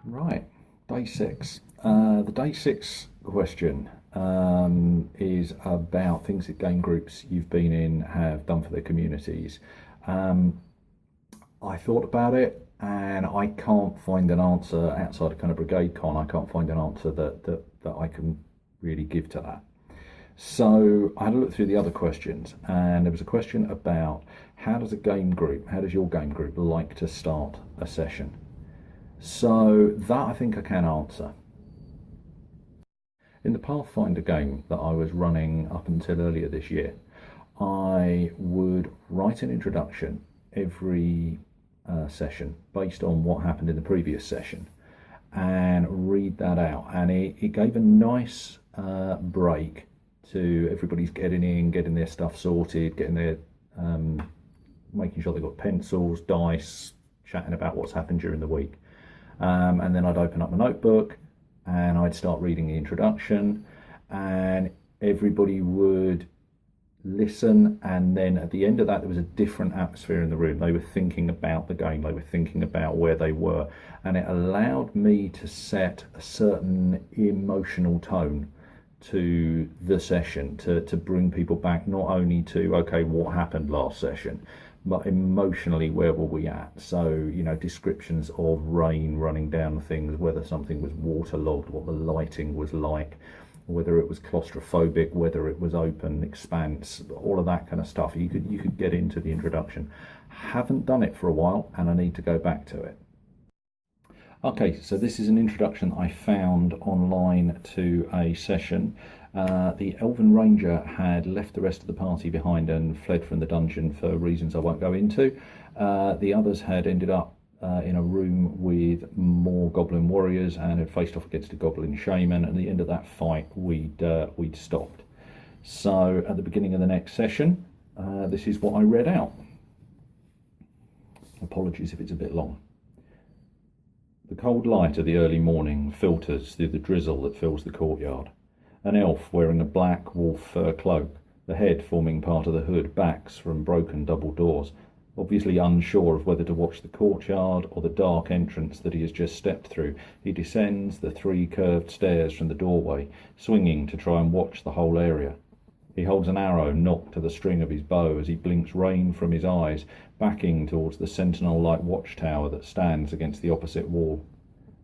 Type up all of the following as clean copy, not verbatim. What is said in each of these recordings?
Right, day six. The day six question is about things that game groups you've been in have done for their communities. Um, I thought about it and I can't find an answer outside of kind of Brigade Con. I can't find an answer that I can really give to that. So I had a look through the other questions, and there was a question about how does your game group like to start a session? So that I think I can answer. In the Pathfinder game that I was running up until earlier this year, I would write an introduction every session based on what happened in the previous session and read that out. And it gave a nice break to everybody's getting in, getting their stuff sorted, getting their making sure they've got pencils, dice, chatting about what's happened during the week. And then I'd open up my notebook and I'd start reading the introduction, and everybody would listen. And then at the end of that, there was a different atmosphere in the room. They were thinking about the game, they were thinking about where they were, and it allowed me to set a certain emotional tone to the session to bring people back, not only to, okay, what happened last session, but emotionally, where were we at? So, descriptions of rain running down things, whether something was waterlogged, what the lighting was like, whether it was claustrophobic, whether it was open expanse, all of that kind of stuff. You could get into the introduction. Haven't done it for a while, and I need to go back to it. Okay, so this is an introduction I found online to a session. The Elven Ranger had left the rest of the party behind and fled from the dungeon for reasons I won't go into. The others had ended up in a room with more Goblin warriors and had faced off against a Goblin shaman. At the end of that fight, we'd stopped. So at the beginning of the next session, this is what I read out. Apologies if it's a bit long. The cold light of the early morning filters through the drizzle that fills the courtyard. An elf wearing a black wolf fur cloak, the head forming part of the hood, backs from broken double doors, obviously unsure of whether to watch the courtyard or the dark entrance that he has just stepped through. He descends the 3 curved stairs from the doorway, swinging to try and watch the whole area. He holds an arrow nocked to the string of his bow as he blinks rain from his eyes, backing towards the sentinel-like watchtower that stands against the opposite wall.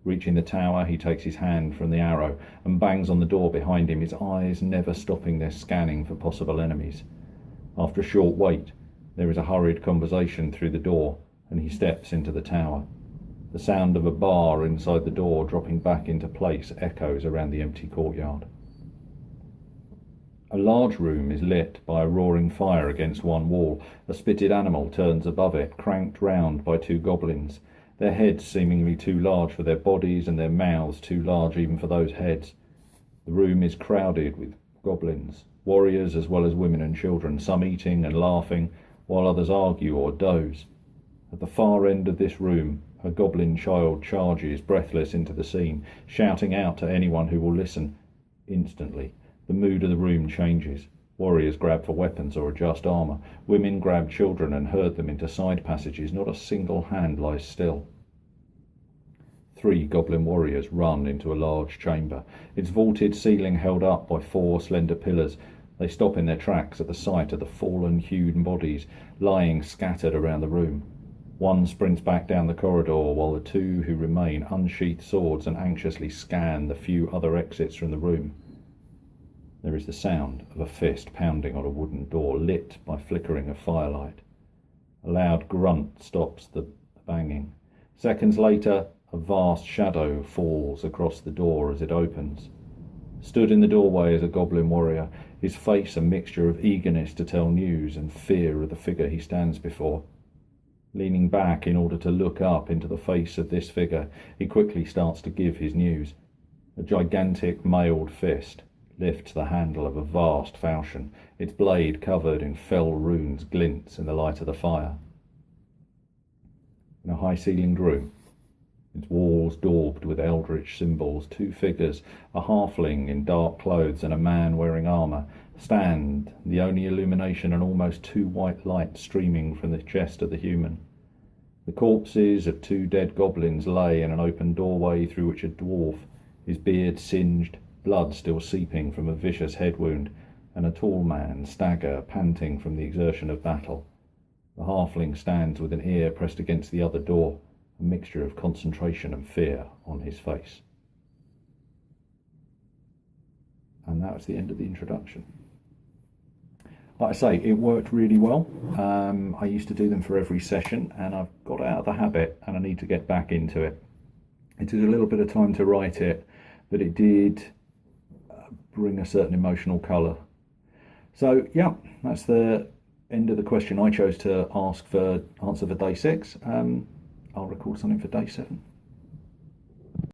Reaching the tower, he takes his hand from the arrow and bangs on the door behind him, his eyes never stopping their scanning for possible enemies. After a short wait, there is a hurried conversation through the door, and he steps into the tower. The sound of a bar inside the door dropping back into place echoes around the empty courtyard. A large room is lit by a roaring fire against one wall. A spitted animal turns above it, cranked round by 2 goblins, their heads seemingly too large for their bodies and their mouths too large even for those heads. The room is crowded with goblins, warriors as well as women and children, some eating and laughing, while others argue or doze. At the far end of this room, a goblin child charges breathless into the scene, shouting out to anyone who will listen. Instantly, the mood of the room changes. Warriors grab for weapons or adjust armour. Women grab children and herd them into side passages. Not a single hand lies still. 3 goblin warriors run into a large chamber, its vaulted ceiling held up by 4 slender pillars. They stop in their tracks at the sight of the fallen, hewn bodies lying scattered around the room. One sprints back down the corridor, while the 2 who remain unsheath swords and anxiously scan the few other exits from the room. There is the sound of a fist pounding on a wooden door, lit by flickering of firelight. A loud grunt stops the banging. Seconds later, a vast shadow falls across the door as it opens. Stood in the doorway is a goblin warrior, his face a mixture of eagerness to tell news and fear of the figure he stands before. Leaning back in order to look up into the face of this figure, he quickly starts to give his news. A gigantic mailed fist lifts the handle of a vast falchion. Its blade, covered in fell runes, glints in the light of the fire. In a high-ceilinged room, its walls daubed with eldritch symbols, 2 figures, a halfling in dark clothes and a man wearing armour, stand, the only illumination an almost too white light streaming from the chest of the human. The corpses of 2 dead goblins lay in an open doorway through which a dwarf, his beard singed, blood still seeping from a vicious head wound, and a tall man stagger, panting from the exertion of battle. The halfling stands with an ear pressed against the other door, a mixture of concentration and fear on his face. And that was the end of the introduction. Like I say, it worked really well. I used to do them for every session, and I've got out of the habit, and I need to get back into it. It took a little bit of time to write it, but it did bring a certain emotional colour. So yeah, that's the end of the question I chose to answer for day 6. I'll record something for day 7.